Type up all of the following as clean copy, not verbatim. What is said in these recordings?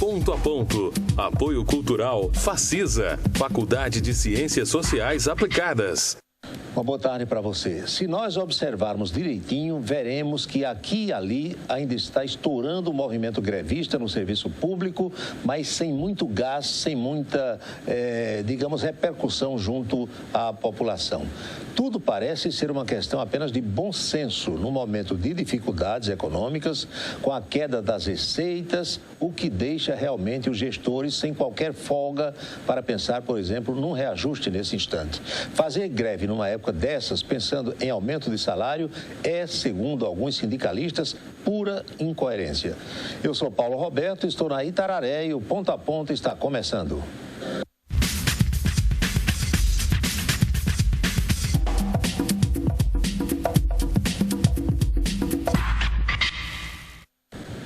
Ponto a Ponto. Apoio Cultural Facisa, Faculdade de Ciências Sociais Aplicadas. Uma boa tarde para você. Se nós observarmos direitinho, veremos que aqui e ali ainda está estourando o movimento grevista no serviço público, mas sem muito gás, sem muita, digamos, repercussão junto à população. Tudo parece ser uma questão apenas de bom senso no momento de dificuldades econômicas, com a queda das receitas, o que deixa realmente os gestores sem qualquer folga para pensar, por exemplo, num reajuste nesse instante. Fazer greve numa época dessas, pensando em aumento de salário, é, segundo alguns sindicalistas, pura incoerência. Eu sou Paulo Roberto, estou na Itararé e o Ponto a Ponto está começando.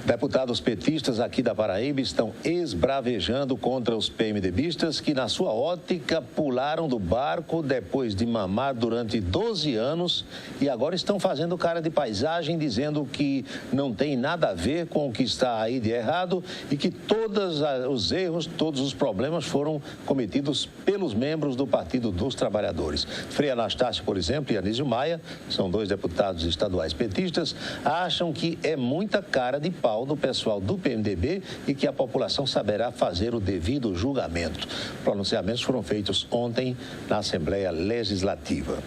Deputados petistas aqui da Paraíba estão esbravejando contra os PMDBistas que, na sua ótica, pularam do barco depois de mamar durante 12 anos e agora estão fazendo cara de paisagem, dizendo que não tem nada a ver com o que está aí de errado e que todos os erros, todos os problemas foram cometidos pelos membros do Partido dos Trabalhadores. Frei Anastácio, por exemplo, e Anísio Maia, são dois deputados estaduais petistas, acham que é muita cara de pau do pessoal do PMDB e que a população saberá fazer o devido julgamento. Pronunciamentos foram feitos ontem na Assembleia Legislativa.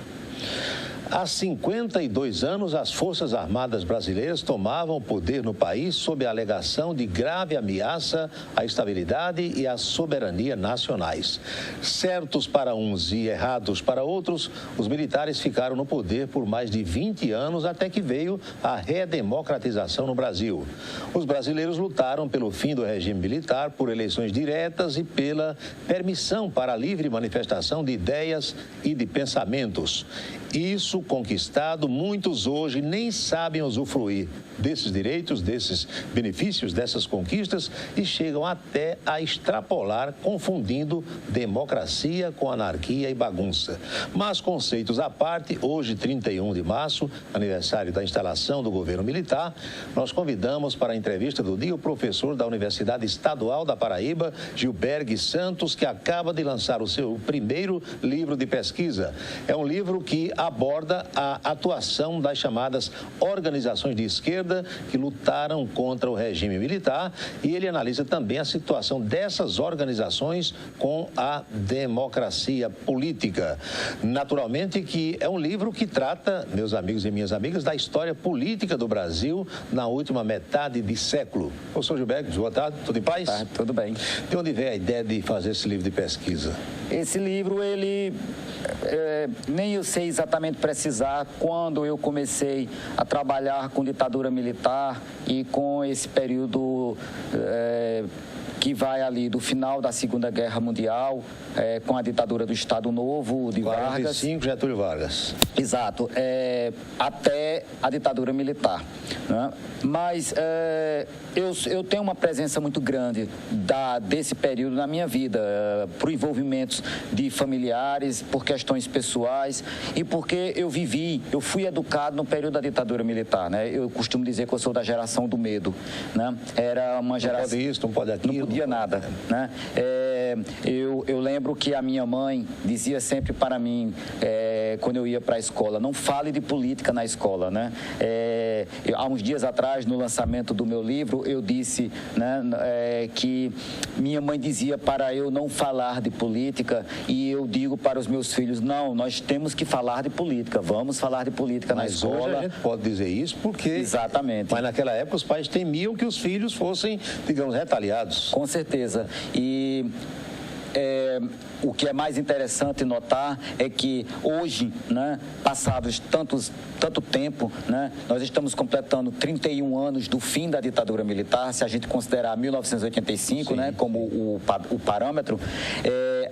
Há 52 anos, as Forças Armadas brasileiras tomavam o poder no país sob a alegação de grave ameaça à estabilidade e à soberania nacionais. Certos para uns e errados para outros, os militares ficaram no poder por mais de 20 anos até que veio a redemocratização no Brasil. Os brasileiros lutaram pelo fim do regime militar, por eleições diretas e pela permissão para a livre manifestação de ideias e de pensamentos. Isso conquistado, muitos hoje nem sabem usufruir desses direitos, desses benefícios, dessas conquistas e chegam até a extrapolar, confundindo democracia com anarquia e bagunça. Mas conceitos à parte, hoje, 31 de março, aniversário da instalação do governo militar, nós convidamos para a entrevista do dia o professor da Universidade Estadual da Paraíba, Gilberg Santos, que acaba de lançar o seu primeiro livro de pesquisa. É um livro que aborda a atuação das chamadas organizações de esquerda que lutaram contra o regime militar e ele analisa também a situação dessas organizações com a democracia política. Naturalmente que é um livro que trata, meus amigos e minhas amigas, da história política do Brasil na última metade de século. Professor Gilberg, boa tarde, tudo em paz? Tá, tudo bem. De onde veio a ideia de fazer esse livro de pesquisa? Esse livro, ele... nem eu sei exatamente precisar quando eu comecei a trabalhar com ditadura militar e com esse período que vai ali do final da Segunda Guerra Mundial, com a ditadura do Estado Novo, de 45, Vargas. Getúlio Vargas. Exato, até a ditadura militar. Né? Mas eu tenho uma presença muito grande desse período na minha vida, por envolvimentos de familiares, por questões pessoais e porque eu fui educado no período da ditadura militar. Né? Eu costumo dizer que eu sou da geração do medo. Né? Era uma geração... Não pode isso, não pode aquilo. Não podia nada. Né? Eu lembro que a minha mãe dizia sempre para mim, quando eu ia para a escola, não fale de política na escola. Né? Há uns dias atrás, no lançamento do meu livro, eu disse, né, que minha mãe dizia para eu não falar de política e eu digo para os meus filhos, não, nós temos que falar de política, vamos falar de política na escola. Mas hoje a gente pode dizer isso porque... Exatamente. Mas naquela época os pais temiam que os filhos fossem, digamos, retaliados. Com certeza. E... o que é mais interessante notar é que hoje, né, passados tanto tempo, né, nós estamos completando 31 anos do fim da ditadura militar, se a gente considerar 1985, né, como o parâmetro,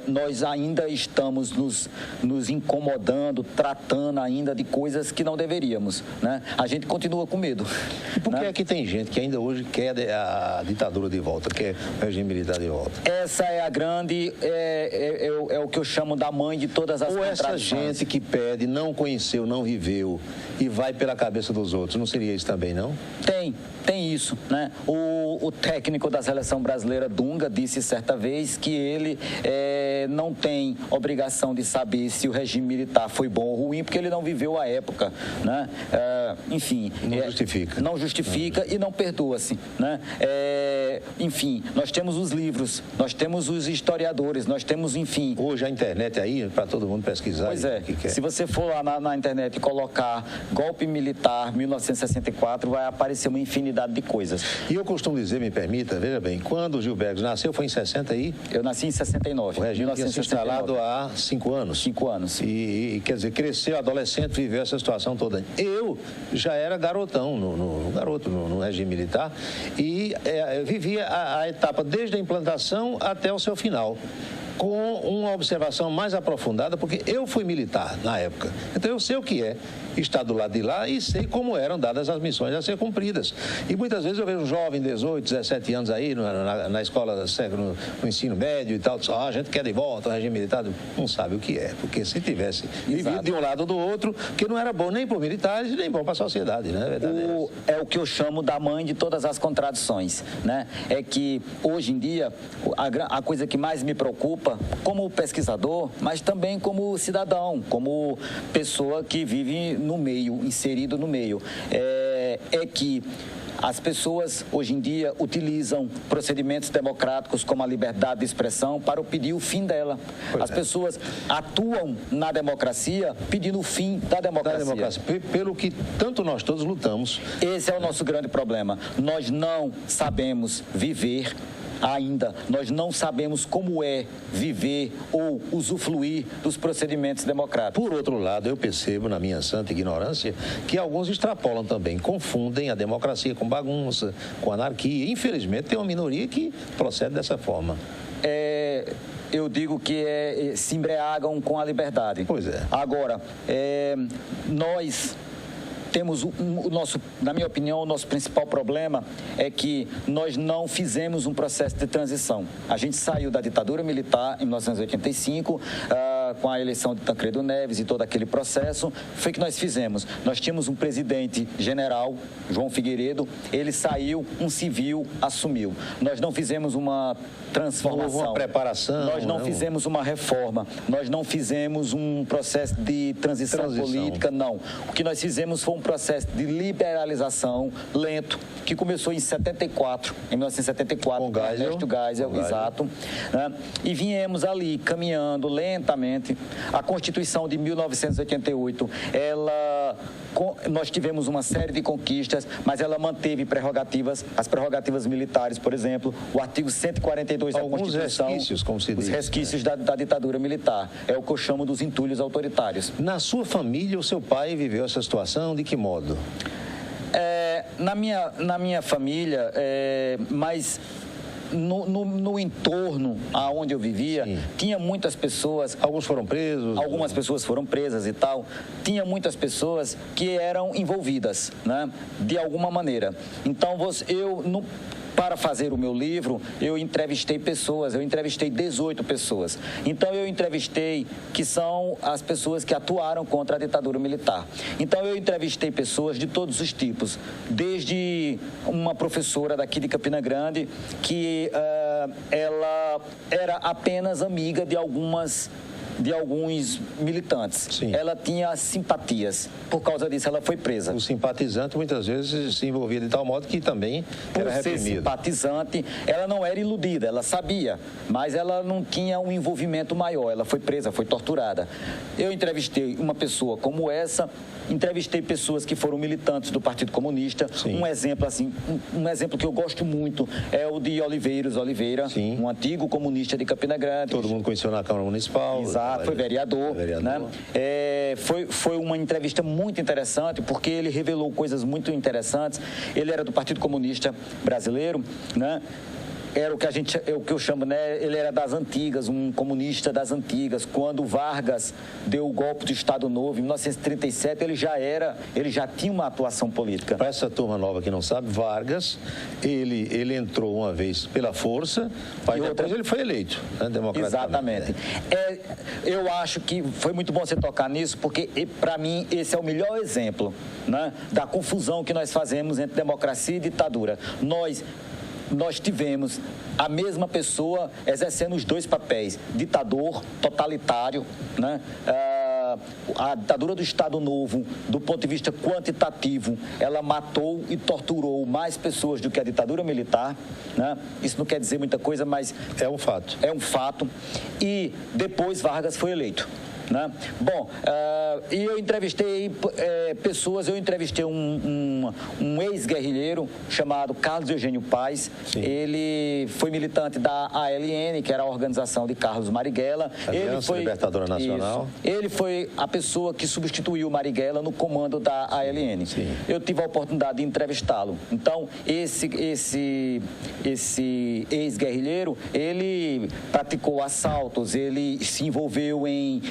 nós ainda estamos nos incomodando, tratando ainda de coisas que não deveríamos, né? A gente continua com medo. E por que é que tem gente que ainda hoje quer a ditadura de volta, quer o regime militar de volta? Essa é a grande, é o que eu chamo da mãe de todas as contradições. Ou essa gente que pede, não conheceu, não viveu e vai pela cabeça dos outros, não seria isso também, não? Tem isso, né? O técnico da seleção brasileira, Dunga, disse certa vez que ele não tem obrigação de saber se o regime militar foi bom ou ruim, porque ele não viveu a época, né? Enfim. Não justifica. Não justifica e não perdoa-se, né? Enfim, nós temos os livros, nós temos os historiadores, nós temos, enfim... Hoje a internet aí, para todo mundo pesquisar. Pois é, se você for lá na internet e colocar golpe militar 1964, vai aparecer uma infinidade de coisas. E eu costumo dizer, me permita, veja bem, quando o Gilberto nasceu, foi em 60 aí? Eu nasci em 69. O regime tinha se instalado há 5 anos. 5 anos. E quer dizer, cresceu, adolescente, viveu essa situação toda. Eu já era garotão, no regime militar, e vivia a etapa desde a implantação até o seu final, com uma observação mais aprofundada, porque eu fui militar na época. Então eu sei o que é estar do lado de lá e sei como eram dadas as missões a ser cumpridas. E muitas vezes eu vejo um jovem, 18, 17 anos aí, na escola, no ensino médio e tal, diz, a gente quer de volta o regime militar, não sabe o que é, porque se tivesse vivido de um lado ou do outro, que não era bom nem para os militares, nem bom para a sociedade, né? É o que eu chamo da mãe de todas as contradições, né? É que, hoje em dia, a coisa que mais me preocupa, como pesquisador, mas também como cidadão, como pessoa que vive no meio, inserido no meio, é que as pessoas, hoje em dia, utilizam procedimentos democráticos como a liberdade de expressão para pedir o fim dela. As pessoas atuam na democracia pedindo o fim da democracia. Pelo que tanto nós todos lutamos. Esse é o nosso grande problema. Nós não sabemos viver ainda, nós não sabemos como é viver ou usufruir dos procedimentos democráticos. Por outro lado, eu percebo, na minha santa ignorância, que alguns extrapolam também, confundem a democracia com bagunça, com anarquia. Infelizmente, tem uma minoria que procede dessa forma. Eu digo que se embriagam com a liberdade. Pois é. Agora, nós temos na minha opinião, o nosso principal problema é que nós não fizemos um processo de transição. A gente saiu da ditadura militar em 1985, com a eleição de Tancredo Neves e todo aquele processo, foi que nós fizemos. Nós tínhamos um presidente general, João Figueiredo, ele saiu, um civil assumiu. Nós não fizemos uma transformação. Houve uma preparação. Nós não fizemos uma reforma. Nós não fizemos um processo de transição política, não. O que nós fizemos foi um processo de liberalização lento, que começou em 1974, com Ernesto Geisel, exato, né? E viemos ali caminhando lentamente. A Constituição de 1988, nós tivemos uma série de conquistas, mas ela manteve as prerrogativas militares, por exemplo, o artigo 142 da Constituição. Resquícios, como se diz. Os resquícios da ditadura militar. É o que eu chamo dos entulhos autoritários. Na sua família, o seu pai viveu essa situação de que modo? Na minha família, mas no entorno aonde eu vivia, sim, tinha muitas pessoas... Alguns foram presos? Algumas pessoas foram presas e tal. Tinha muitas pessoas que eram envolvidas, né, de alguma maneira. Então, para fazer o meu livro, eu entrevistei 18 pessoas. Então, eu entrevistei que são as pessoas que atuaram contra a ditadura militar. Então, eu entrevistei pessoas de todos os tipos, desde uma professora daqui de Campina Grande, que ela era apenas amiga de alguns militantes. Sim. Ela tinha simpatias. Por causa disso, ela foi presa. O simpatizante, muitas vezes, se envolvia de tal modo que também era reprimido. Por ser simpatizante, ela não era iludida, ela sabia, mas ela não tinha um envolvimento maior. Ela foi presa, foi torturada. Eu entrevistei uma pessoa como essa, entrevistei pessoas que foram militantes do Partido Comunista. Sim. Um exemplo que eu gosto muito é o de Oliveiros Oliveira, sim, um antigo comunista de Campina Grande. Todo mundo conheceu na Câmara Municipal. Exato. Foi vereador. Né? Foi uma entrevista muito interessante, porque ele revelou coisas muito interessantes. Ele era do Partido Comunista Brasileiro, né? era o que eu chamo, né? Ele era das antigas, um comunista das antigas. Quando Vargas deu o golpe do Estado Novo, em 1937, ele já tinha uma atuação política. Para essa turma nova que não sabe, Vargas, ele entrou uma vez pela força, mas depois ele foi eleito, né, democraticamente. Exatamente. Eu acho que foi muito bom você tocar nisso, porque, para mim, esse é o melhor exemplo, né, da confusão que nós fazemos entre democracia e ditadura. Nós tivemos a mesma pessoa exercendo os dois papéis, ditador, totalitário, né? A ditadura do Estado Novo, do ponto de vista quantitativo, ela matou e torturou mais pessoas do que a ditadura militar, né? Isso não quer dizer muita coisa, mas... É um fato. É um fato. E depois Vargas foi eleito, né? Bom, e eu entrevistei pessoas, eu entrevistei um ex-guerrilheiro chamado Carlos Eugênio Paes. Sim. Ele foi militante da ALN, que era a organização de Carlos Marighella. Aliança Libertadora Nacional. Isso. Ele foi a pessoa que substituiu Marighella no comando da ALN. Sim. Eu tive a oportunidade de entrevistá-lo. Então, esse ex-guerrilheiro, ele praticou assaltos, ele se envolveu em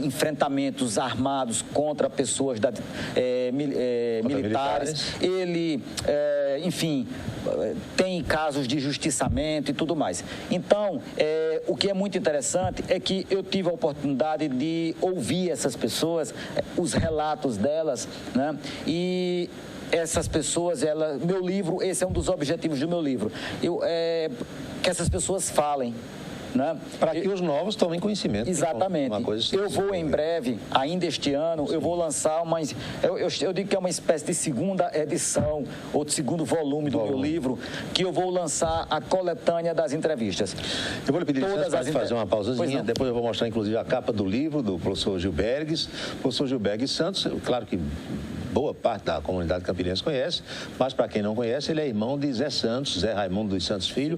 enfrentamentos armados contra pessoas militares. Ele, enfim, tem casos de justiçamento e tudo mais. Então, o que é muito interessante é que eu tive a oportunidade de ouvir essas pessoas, os relatos delas, né? E essas pessoas, meu livro, esse é um dos objetivos do meu livro, que essas pessoas falem, né? Para que os novos tomem conhecimento. Exatamente. Eu vou em breve, ainda este ano, eu vou lançar eu digo que é uma espécie de segunda edição ou de segundo volume do meu livro, que eu vou lançar a coletânea das entrevistas. Eu vou lhe pedir licença para fazer uma pausazinha, depois eu vou mostrar inclusive a capa do livro do professor Gil Bergues. O professor Gil Bergues Santos, claro que boa parte da comunidade campinense conhece, mas para quem não conhece, ele é irmão de Zé Santos, Zé Raimundo dos Santos Filho,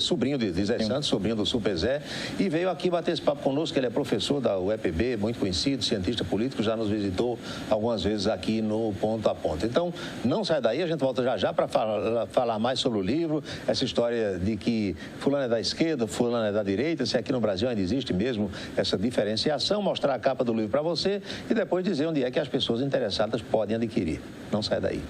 sobrinho de Zé Santos, sobrinho do Super Zé, e veio aqui bater esse papo conosco. Ele é professor da UEPB, muito conhecido, cientista político, já nos visitou algumas vezes aqui no Ponto a Ponto. Então, não sai daí, a gente volta já para falar mais sobre o livro, essa história de que fulano é da esquerda, fulano é da direita, se aqui no Brasil ainda existe mesmo essa diferenciação, mostrar a capa do livro para você e depois dizer onde é que as pessoas interessadas podem adquirir. Não sai daí.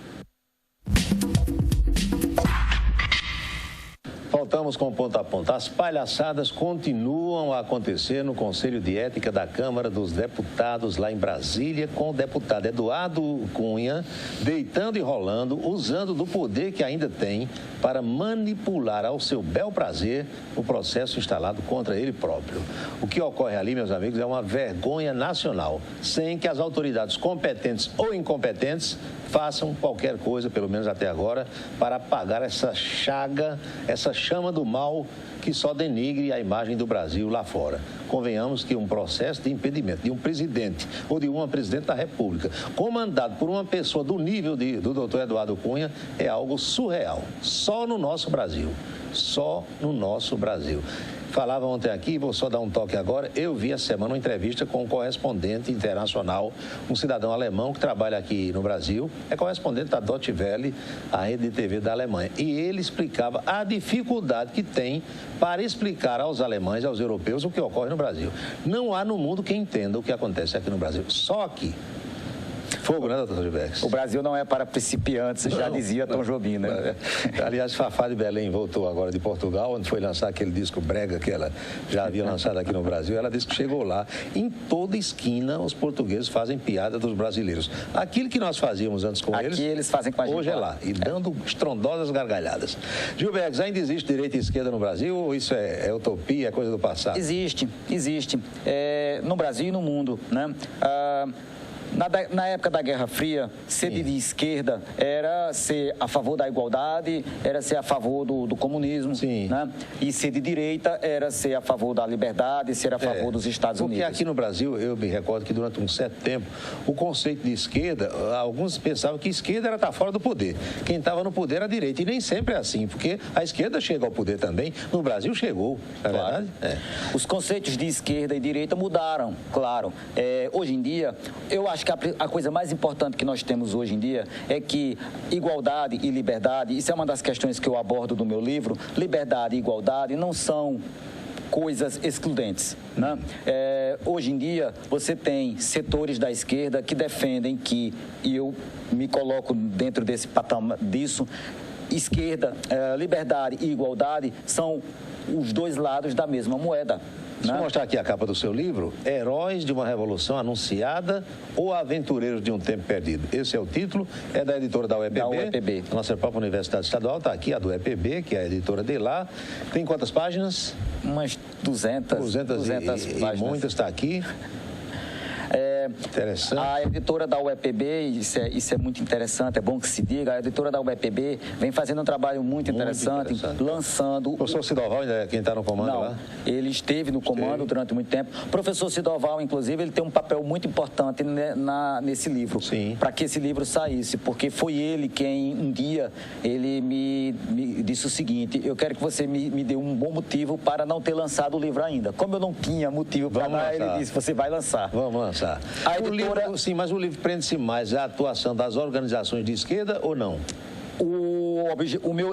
Voltamos com o Ponto a Ponto. As palhaçadas continuam a acontecer no Conselho de Ética da Câmara dos Deputados lá em Brasília, com o deputado Eduardo Cunha deitando e rolando, usando do poder que ainda tem para manipular ao seu bel prazer o processo instalado contra ele próprio. O que ocorre ali, meus amigos, é uma vergonha nacional, sem que as autoridades competentes ou incompetentes façam qualquer coisa, pelo menos até agora, para apagar essa chaga, essa chama do mal que só denigre a imagem do Brasil lá fora. Convenhamos que um processo de impedimento de um presidente ou de uma presidente da República, comandado por uma pessoa do nível do doutor Eduardo Cunha, é algo surreal. Só no nosso Brasil. Só no nosso Brasil. Falava ontem aqui, vou só dar um toque agora, eu vi essa semana uma entrevista com um correspondente internacional, um cidadão alemão que trabalha aqui no Brasil, é correspondente da Deutsche Welle, a rede de TV da Alemanha, e ele explicava a dificuldade que tem para explicar aos alemães e aos europeus o que ocorre no Brasil. Não há no mundo quem entenda o que acontece aqui no Brasil, só aqui. Fogo, né, doutor Gilberto? O Brasil não é para principiantes, já dizia Tom Jobim, né? Aliás, Fafá de Belém voltou agora de Portugal, onde foi lançar aquele disco brega que ela já havia lançado aqui no Brasil. Ela disse que chegou lá, em toda esquina os portugueses fazem piada dos brasileiros. Aquilo que nós fazíamos antes com eles... Aqui eles fazem com a gente. Hoje é lá, e dando estrondosas gargalhadas. Gilberto, ainda existe direita e esquerda no Brasil ou isso é utopia, é coisa do passado? Existe. No Brasil e no mundo, né? Na época da Guerra Fria, ser de esquerda era ser a favor da igualdade, era ser a favor do comunismo, né? E ser de direita era ser a favor da liberdade, ser a favor dos Estados Unidos. Porque aqui no Brasil, eu me recordo que durante um certo tempo, o conceito de esquerda, alguns pensavam que esquerda era estar fora do poder. Quem estava no poder era a direita, e nem sempre é assim, porque a esquerda chega ao poder também. No Brasil chegou, não é verdade? Os conceitos de esquerda e direita mudaram, claro. Hoje em dia, eu acho acho que a coisa mais importante que nós temos hoje em dia é que igualdade e liberdade, isso é uma das questões que eu abordo no meu livro, liberdade e igualdade não são coisas excludentes, né? Hoje em dia, você tem setores da esquerda que defendem que, e eu me coloco dentro desse patamar disso, esquerda, liberdade e igualdade são os dois lados da mesma moeda. Deixa eu mostrar aqui a capa do seu livro, Heróis de uma Revolução Anunciada ou Aventureiros de um Tempo Perdido. Esse é o título, é da editora da UEPB. Da UEPB. A nossa própria Universidade Estadual está aqui, a do UEPB, que é a editora de lá. Tem quantas páginas? Umas 200 páginas. E muitas está aqui. Interessante. A editora da UEPB, isso é muito interessante, é bom que se diga, a editora da UEPB vem fazendo um trabalho muito interessante. Lançando... O professor Sidoval ainda é quem está no comando Não, lá? Ele esteve no comando durante muito tempo. O professor Sidoval, inclusive, ele tem um papel muito importante nesse livro, para que esse livro saísse, porque foi ele quem, um dia, ele me disse o seguinte, eu quero que você me dê um bom motivo para não ter lançado o livro ainda. Como eu não tinha motivo para dar, ele disse, você vai lançar. Vamos lançar. A editora... Sim, mas o livro prende-se mais à atuação das organizações de esquerda ou não?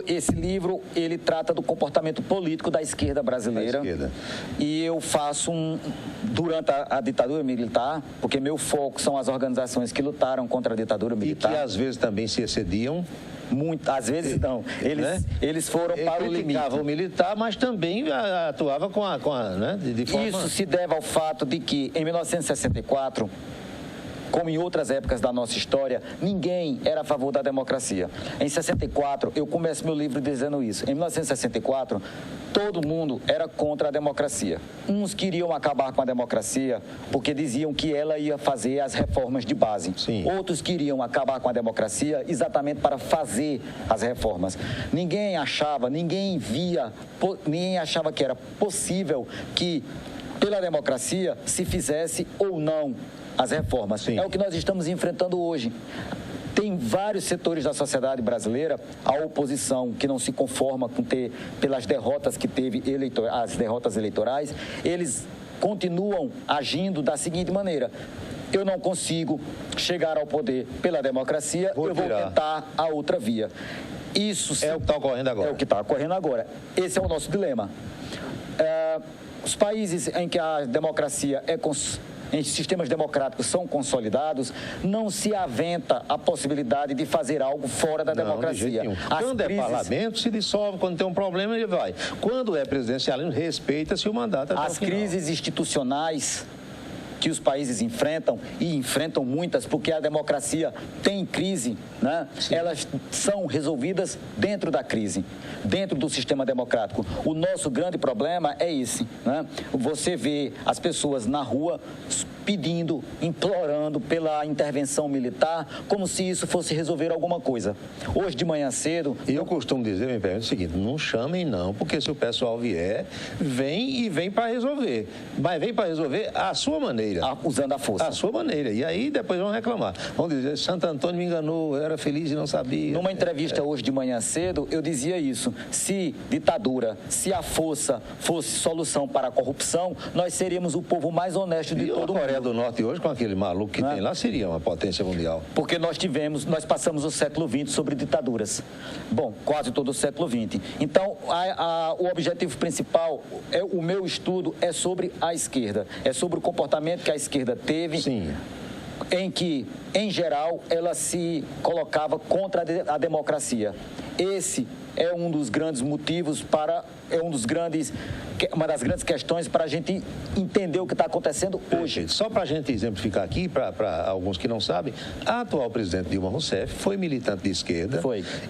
Esse livro, ele trata do comportamento político da esquerda brasileira. E eu faço durante a ditadura militar, porque meu foco são as organizações que lutaram contra a ditadura militar. E que às vezes também se excediam. Às vezes não. Eles foram para o limite. Criticavam o militar, mas também atuava de forma... Isso se deve ao fato de que, em 1964... como em outras épocas da nossa história, ninguém era a favor da democracia. Em 64, eu começo meu livro dizendo isso. Em 1964, todo mundo era contra a democracia. Uns queriam acabar com a democracia porque diziam que ela ia fazer as reformas de base. Outros queriam acabar com a democracia exatamente para fazer as reformas. Ninguém achava que era possível que, pela democracia, se fizesse ou não as reformas. É o que nós estamos enfrentando hoje. Tem vários setores da sociedade brasileira, a oposição que não se conforma com pelas derrotas que teve, as derrotas eleitorais, eles continuam agindo da seguinte maneira: eu não consigo chegar ao poder pela democracia, eu vou tentar a outra via. Isso é o que está ocorrendo agora. É o que está ocorrendo agora. Esse é o nosso dilema. Os países em que a democracia em sistemas democráticos são consolidados, não se aventa a possibilidade de fazer algo fora da democracia. Quando é parlamento, se dissolve, quando tem um problema, ele vai. Quando é presidencialismo, respeita-se o mandato até o final. As crises institucionais que os países enfrentam, e enfrentam muitas, porque a democracia tem crise, né? Elas são resolvidas dentro da crise, dentro do sistema democrático. O nosso grande problema é esse, né? Você vê as pessoas na rua pedindo, implorando pela intervenção militar, como se isso fosse resolver alguma coisa. Hoje de manhã cedo... Eu costumo dizer, me pergunto o seguinte, não chamem não, porque se o pessoal vier, vem para resolver. Mas vem para resolver à sua maneira. Usando a força. À sua maneira. E aí depois vão reclamar. Vão dizer, Santo Antônio me enganou, eu era feliz e não sabia. Numa entrevista hoje de manhã cedo, eu dizia isso. Se ditadura, se a força fosse solução para a corrupção, nós seríamos o povo mais honesto de todo mundo. Do Norte hoje, com aquele maluco que tem lá, seria uma potência mundial. Porque nós passamos o século XX sobre ditaduras. Bom, quase todo o século XX. Então, o objetivo principal, o meu estudo é sobre a esquerda. É sobre o comportamento que a esquerda teve. Em que, em geral, ela se colocava contra a democracia. Esse é um dos grandes motivos uma das grandes questões para a gente entender o que está acontecendo hoje. Só para a gente exemplificar aqui, para alguns que não sabem, a atual presidente Dilma Rousseff foi militante de esquerda,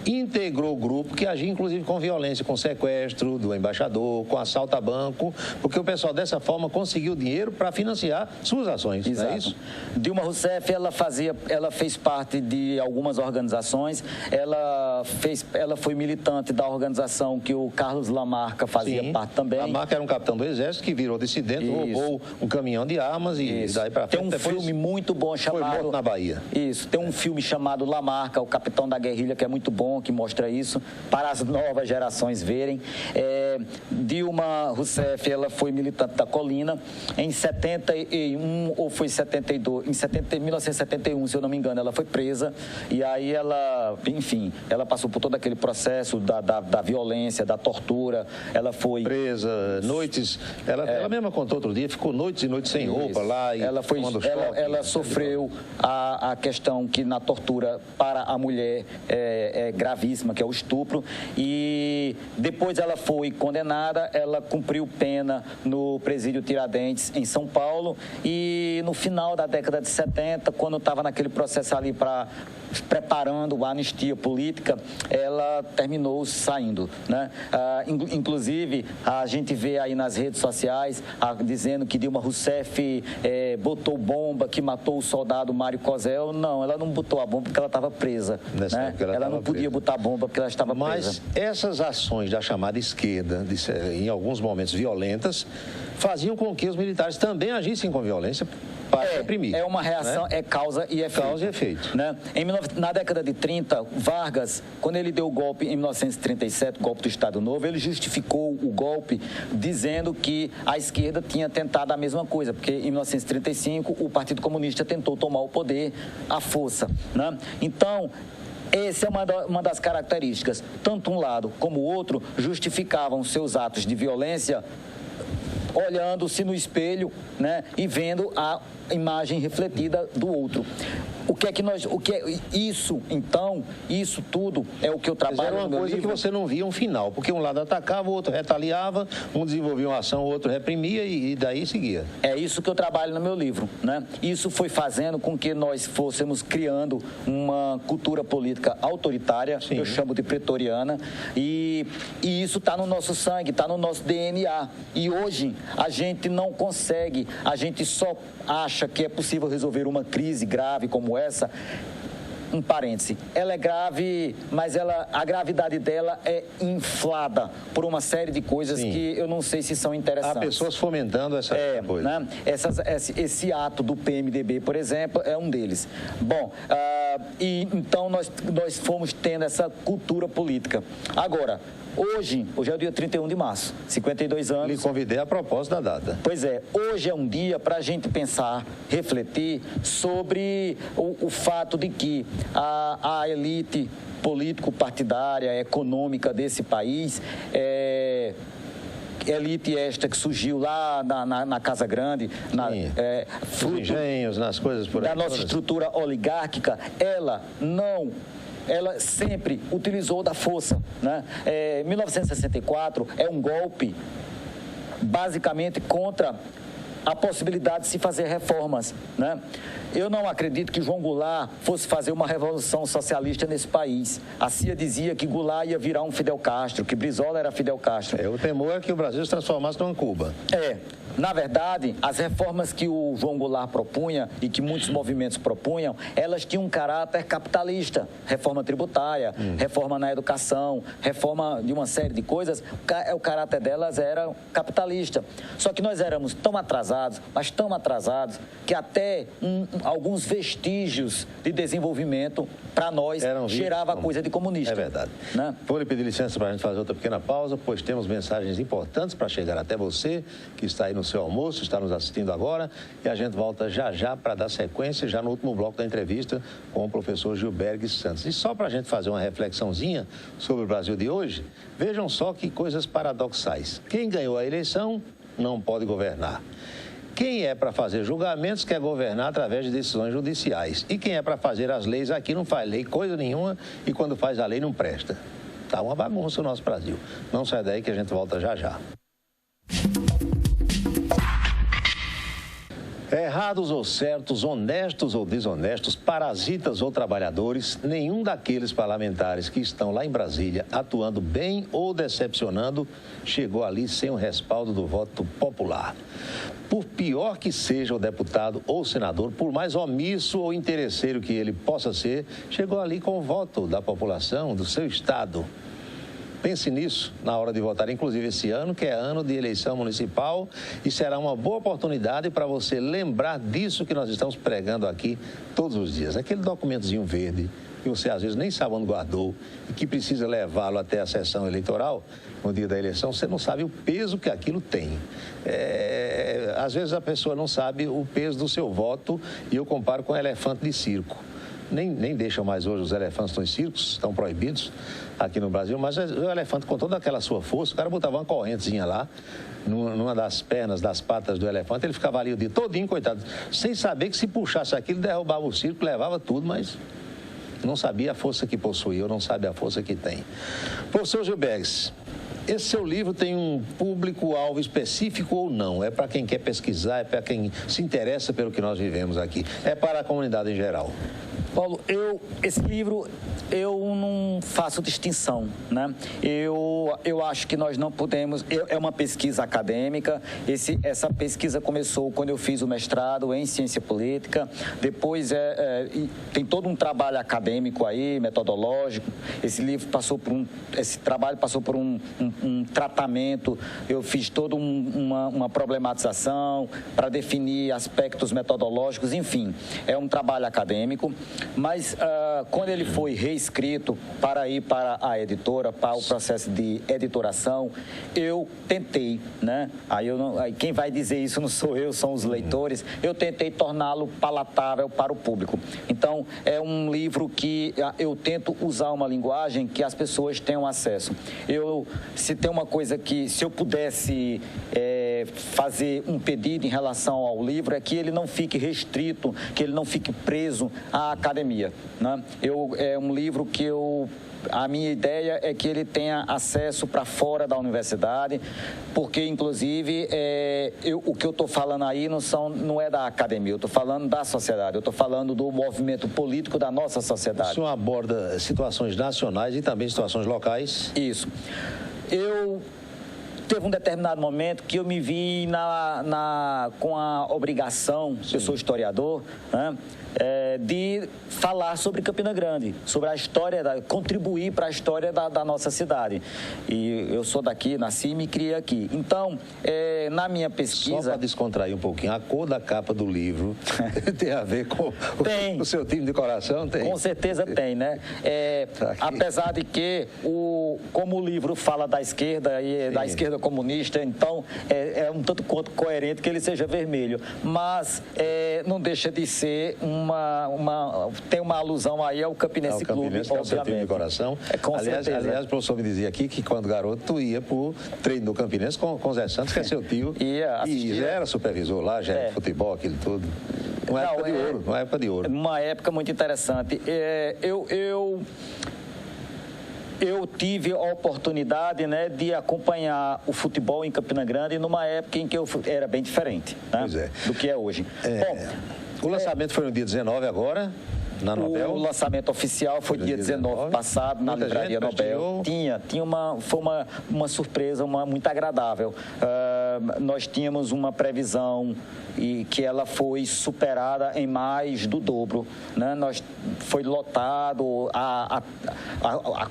integrou o grupo que agia inclusive com violência, com sequestro do embaixador, com assalto a banco, porque o pessoal dessa forma conseguiu dinheiro para financiar suas ações. Exato. Não é isso? Dilma Rousseff, ela fez parte de algumas organizações, ela foi militante militante da organização que o Carlos Lamarca fazia parte também. Lamarca era um capitão do Exército que virou dissidente, roubou um caminhão de armas e daí para frente. Tem um filme muito bom chamado... Foi morto na Bahia. Isso, tem um filme chamado Lamarca, o capitão da guerrilha, que é muito bom, que mostra isso, para as novas gerações verem. Dilma Rousseff, ela foi militante da Colina. Em 71, ou foi 72, em 1971, se eu não me engano, ela foi presa. E aí ela, enfim, ela passou por todo aquele processo da violência, da tortura. Ela foi... presa, noites... Ela mesma contou outro dia, ficou noites e noites sem roupa lá. E ela sofreu a questão que na tortura para a mulher é gravíssima, que é o estupro. E depois ela foi condenada, ela cumpriu pena no presídio Tiradentes, em São Paulo. E no final da década de 70, quando estava naquele processo ali preparando a anistia política, ela terminou saindo, né? Inclusive, a gente vê aí nas redes sociais dizendo que Dilma Rousseff botou bomba, que matou o soldado Mário Cosel. Não, ela não botou a bomba porque ela estava presa. Né? Ela não podia botar bomba porque ela estava presa. Mas essas ações da chamada esquerda, em alguns momentos violentas, faziam com que os militares também agissem com violência para reprimir. É uma reação, né? É causa e efeito. Causa e efeito. Né? Na década de 30, Vargas, quando ele deu o golpe em 1937, o golpe do Estado Novo, ele justificou o golpe dizendo que a esquerda tinha tentado a mesma coisa, porque em 1935 o Partido Comunista tentou tomar o poder à força. Né? Então, essa é uma das características. Tanto um lado como o outro justificavam seus atos de violência olhando-se no espelho, né, e vendo a imagem refletida do outro. Isso tudo é o que eu trabalho no meu livro. Mas era uma coisa que você não via um final, porque um lado atacava, o outro retaliava, um desenvolvia uma ação, o outro reprimia e daí seguia. É isso que eu trabalho no meu livro, né? Isso foi fazendo com que nós fôssemos criando uma cultura política autoritária, eu chamo de pretoriana, e isso está no nosso sangue, está no nosso DNA. E hoje a gente não consegue, a gente só acha que é possível resolver uma crise grave como essa. Um parêntese, ela é grave, mas a gravidade dela é inflada por uma série de coisas que eu não sei se são interessantes. Há pessoas fomentando essa coisa. Né? Esse ato do PMDB, por exemplo, é um deles. Bom, e então nós fomos tendo essa cultura política. Agora, hoje é o dia 31 de março, 52 anos. Lhe convidei a propósito da data. Pois é, hoje é um dia para a gente pensar, refletir sobre o fato de que a elite político-partidária, econômica desse país elite esta que surgiu lá na Casa Grande, fruto engenhos, nas coisas por aí. Da nossa estrutura oligárquica, ela sempre utilizou da força, né? 1964 é um golpe basicamente contra a possibilidade de se fazer reformas, né? Eu não acredito que João Goulart fosse fazer uma revolução socialista nesse país. A CIA dizia que Goulart ia virar um Fidel Castro, que Brizola era Fidel Castro. O temor é que o Brasil se transformasse numa Cuba. Na verdade, as reformas que o João Goulart propunha e que muitos movimentos propunham, elas tinham um caráter capitalista. Reforma tributária, reforma na educação, reforma de uma série de coisas, o caráter delas era capitalista. Só que nós éramos tão atrasados, mas tão atrasados, que até alguns vestígios de desenvolvimento, para nós, gerava coisa de comunista. É verdade. Né? Vou lhe pedir licença para a gente fazer outra pequena pausa, pois temos mensagens importantes para chegar até você, que está aí no seu almoço, está nos assistindo agora, e a gente volta já para dar sequência, já no último bloco da entrevista com o professor Gilberg Santos. E só para a gente fazer uma reflexãozinha sobre o Brasil de hoje, vejam só que coisas paradoxais. Quem ganhou a eleição não pode governar. Quem é para fazer julgamentos quer governar através de decisões judiciais. E quem é para fazer as leis aqui não faz lei coisa nenhuma e quando faz a lei não presta. Tá uma bagunça o nosso Brasil. Não sai daí que a gente volta já. Errados ou certos, honestos ou desonestos, parasitas ou trabalhadores, nenhum daqueles parlamentares que estão lá em Brasília atuando bem ou decepcionando chegou ali sem o respaldo do voto popular. Por pior que seja o deputado ou senador, por mais omisso ou interesseiro que ele possa ser, chegou ali com o voto da população do seu estado. Pense nisso na hora de votar, inclusive esse ano, que é ano de eleição municipal, e será uma boa oportunidade para você lembrar disso que nós estamos pregando aqui todos os dias. Aquele documentozinho verde que você às vezes nem sabe onde guardou e que precisa levá-lo até a sessão eleitoral, no dia da eleição, você não sabe o peso que aquilo tem. Às vezes a pessoa não sabe o peso do seu voto, e eu comparo com um elefante de circo. Nem deixam mais hoje os elefantes nos circos, estão proibidos aqui no Brasil, mas o elefante, com toda aquela sua força, o cara botava uma correntezinha lá, numa das pernas, das patas do elefante, ele ficava ali o dia todinho, coitado, sem saber que se puxasse aquilo, derrubava o circo, levava tudo, mas não sabia a força que possuía, ou não sabe a força que tem. Professor Gilbergs, esse seu livro tem um público-alvo específico ou não? É para quem quer pesquisar, é para quem se interessa pelo que nós vivemos aqui? É para a comunidade em geral? Paulo, esse livro, eu não faço distinção, né? Eu acho que nós não podemos... É uma pesquisa acadêmica. Essa pesquisa começou quando eu fiz o mestrado em ciência política. Depois tem todo um trabalho acadêmico aí, metodológico. Esse trabalho passou por um tratamento. Eu fiz toda uma problematização para definir aspectos metodológicos. Enfim, é um trabalho acadêmico. Mas quando ele foi reescrito para ir para a editora, para o processo de editoração, eu tentei, né? Aí quem vai dizer isso não sou eu, são os leitores. Eu tentei torná-lo palatável para o público. Então, é um livro que eu tento usar uma linguagem que as pessoas tenham acesso. Se tem uma coisa que, se eu pudesse fazer um pedido em relação ao livro, é que ele não fique restrito, que ele não fique preso à academia, né? É um livro que a minha ideia é que ele tenha acesso para fora da universidade, porque, inclusive, o que eu estou falando aí não é da academia, eu estou falando da sociedade, eu estou falando do movimento político da nossa sociedade. O senhor aborda situações nacionais e também situações locais? Isso. Teve um determinado momento que eu me vi com a obrigação, eu sou historiador, né, de falar sobre Campina Grande, sobre a história, contribuir para a história da nossa cidade. E eu sou daqui, nasci e me criei aqui. Então, na minha pesquisa... Só para descontrair um pouquinho, a cor da capa do livro tem a ver com o seu time de coração? Tem. Com certeza tem, né? Apesar de que, como o livro fala da esquerda e da esquerda comunista, então é um tanto quanto coerente que ele seja vermelho. Mas não deixa de ser tem uma alusão aí ao Campinense Clube, obviamente. É o seu time de coração. Aliás, o professor me dizia aqui que quando garoto tu ia para o treino do Campinense com o Zé Santos, que é seu tio. E já era supervisor lá, já era futebol, aquilo tudo. Uma época de ouro. Uma época muito interessante. Eu tive a oportunidade, né, de acompanhar o futebol em Campina Grande numa época em que eu era bem diferente, né, do que é hoje. O lançamento foi no dia 19 agora, na Nobel? O lançamento oficial foi dia 19 passado, na Livraria Nobel. Foi uma surpresa muito agradável. Nós tínhamos uma previsão e que ela foi superada em mais do dobro, né? Foi lotado, a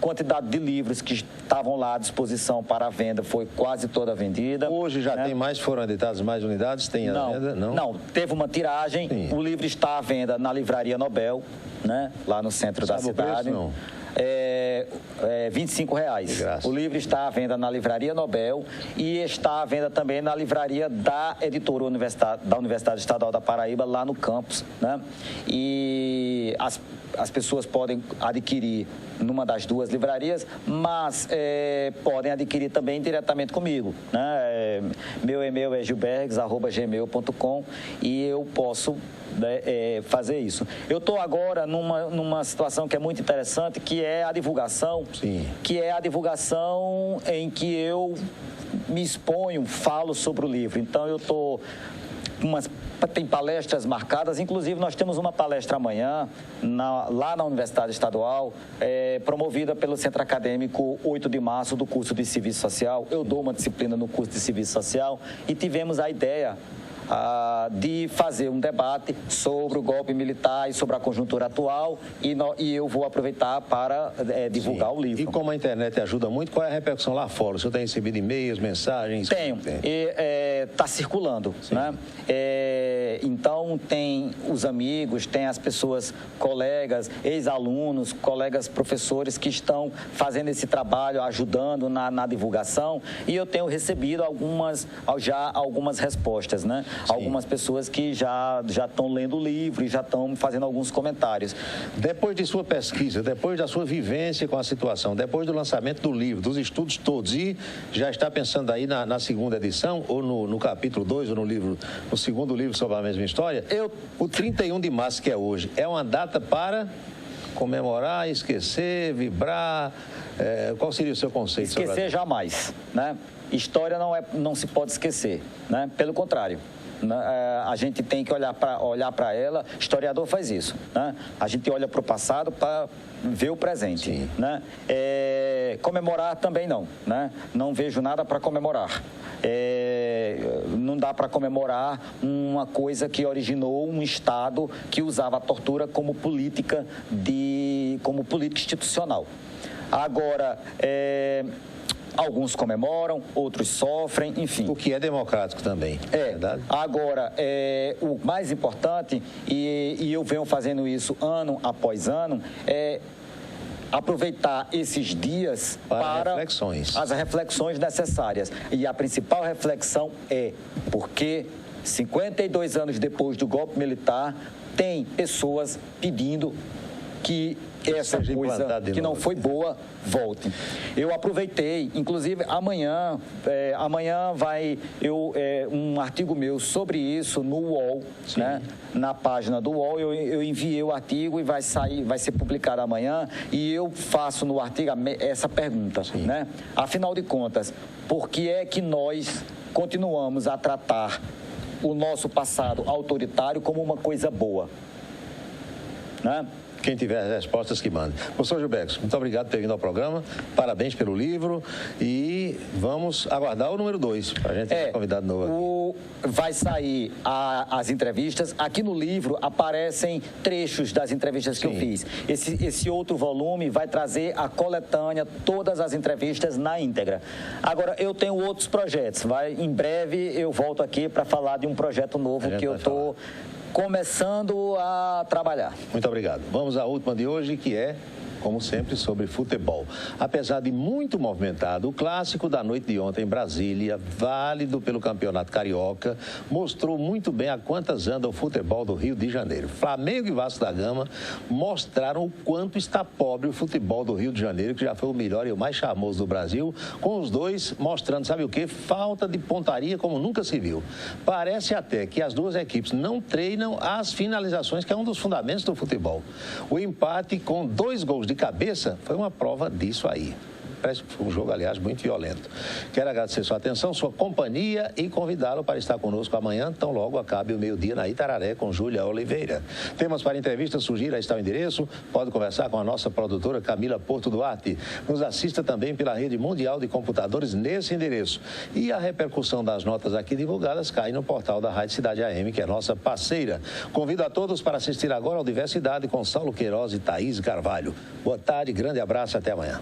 quantidade de livros que estavam lá à disposição para a venda foi quase toda vendida. Hoje já tem mais, foram editadas mais unidades? Tem a venda? Não, teve uma tiragem. Sim. O livro está à venda na Livraria Nobel, né? Lá no centro da cidade. O preço, não? R$25. O livro está à venda na Livraria Nobel e está à venda também na livraria da editora da Universidade Estadual da Paraíba, lá no campus, né? E as pessoas podem adquirir numa das duas livrarias, mas podem adquirir também diretamente comigo, né? Meu e-mail é gilbergs@gmail.com e eu posso fazer isso. Eu estou agora numa situação que é muito interessante, que é a divulgação. Sim. Que é a divulgação em que eu me exponho, falo sobre o livro. Então, eu estou... Tem palestras marcadas, inclusive nós temos uma palestra amanhã lá na Universidade Estadual, promovida pelo Centro Acadêmico 8 de março do curso de Serviço Social. Eu dou uma disciplina no curso de Serviço Social e tivemos a ideia de fazer um debate sobre o golpe militar e sobre a conjuntura atual, e eu vou aproveitar para divulgar o livro. E como a internet ajuda muito, qual é a repercussão lá fora? O senhor tem recebido e-mails, mensagens? Tenho. Está circulando, né? Então, tem os amigos, tem as pessoas, colegas, ex-alunos, colegas professores que estão fazendo esse trabalho, ajudando na divulgação, e eu tenho recebido algumas respostas, né? Sim. Algumas pessoas que já estão lendo o livro e já estão fazendo alguns comentários. Depois de sua pesquisa, depois da sua vivência com a situação, depois do lançamento do livro, dos estudos todos, e já está pensando aí na segunda edição, ou no capítulo 2, ou no segundo livro sobre a mesma história, o 31 de março, que é hoje, é uma data para comemorar, esquecer, vibrar? Qual seria o seu conceito? Esquecer jamais, né? História não se pode esquecer, né? Pelo contrário. A gente tem que olhar para ela. Historiador faz isso, né? A gente olha para o passado para ver o presente, né? Comemorar também não, né? Não vejo nada para comemorar. Não dá para comemorar uma coisa que originou um Estado que usava a tortura como política institucional. Agora, alguns comemoram, outros sofrem, enfim. O que é democrático também, verdade? Agora, o mais importante, e eu venho fazendo isso ano após ano, é aproveitar esses dias para as reflexões necessárias. E a principal reflexão é porque 52 anos depois do golpe militar, tem pessoas pedindo que essa coisa que não foi boa volte. Eu aproveitei, inclusive amanhã vai um artigo meu sobre isso no UOL, né? Na página do UOL eu enviei o artigo e vai ser publicado amanhã, e eu faço no artigo essa pergunta, né? Afinal de contas, por que é que nós continuamos a tratar o nosso passado autoritário como uma coisa boa, né? Quem tiver as respostas que mande. Professor Gilberto, muito obrigado por ter vindo ao programa. Parabéns pelo livro. E vamos aguardar o número 2, para a gente ter convidado novo. Vai sair as entrevistas. Aqui no livro aparecem trechos das entrevistas que eu fiz. Esse outro volume vai trazer a coletânea, todas as entrevistas na íntegra. Agora, eu tenho outros projetos. Em breve eu volto aqui para falar de um projeto novo que eu estou começando a trabalhar. Muito obrigado. Vamos à última de hoje, que é, como sempre, sobre futebol. Apesar de muito movimentado, o clássico da noite de ontem em Brasília, válido pelo Campeonato Carioca, mostrou muito bem a quantas anda o futebol do Rio de Janeiro. Flamengo e Vasco da Gama mostraram o quanto está pobre o futebol do Rio de Janeiro, que já foi o melhor e o mais charmoso do Brasil, com os dois mostrando, sabe o quê? Falta de pontaria como nunca se viu. Parece até que as duas equipes não treinam as finalizações, que é um dos fundamentos do futebol. O empate com 2 gols de cabeça foi uma prova disso aí. Parece que foi um jogo, aliás, muito violento. Quero agradecer sua atenção, sua companhia e convidá-lo para estar conosco amanhã, tão logo acabe o meio-dia na Itararé com Júlia Oliveira. Temas para entrevista, sugira está o endereço, pode conversar com a nossa produtora Camila Porto Duarte. Nos assista também pela rede mundial de computadores nesse endereço. E a repercussão das notas aqui divulgadas cai no portal da Rádio Cidade AM, que é nossa parceira. Convido a todos para assistir agora ao Diversidade com Saulo Queiroz e Thaís Carvalho. Boa tarde, grande abraço e até amanhã.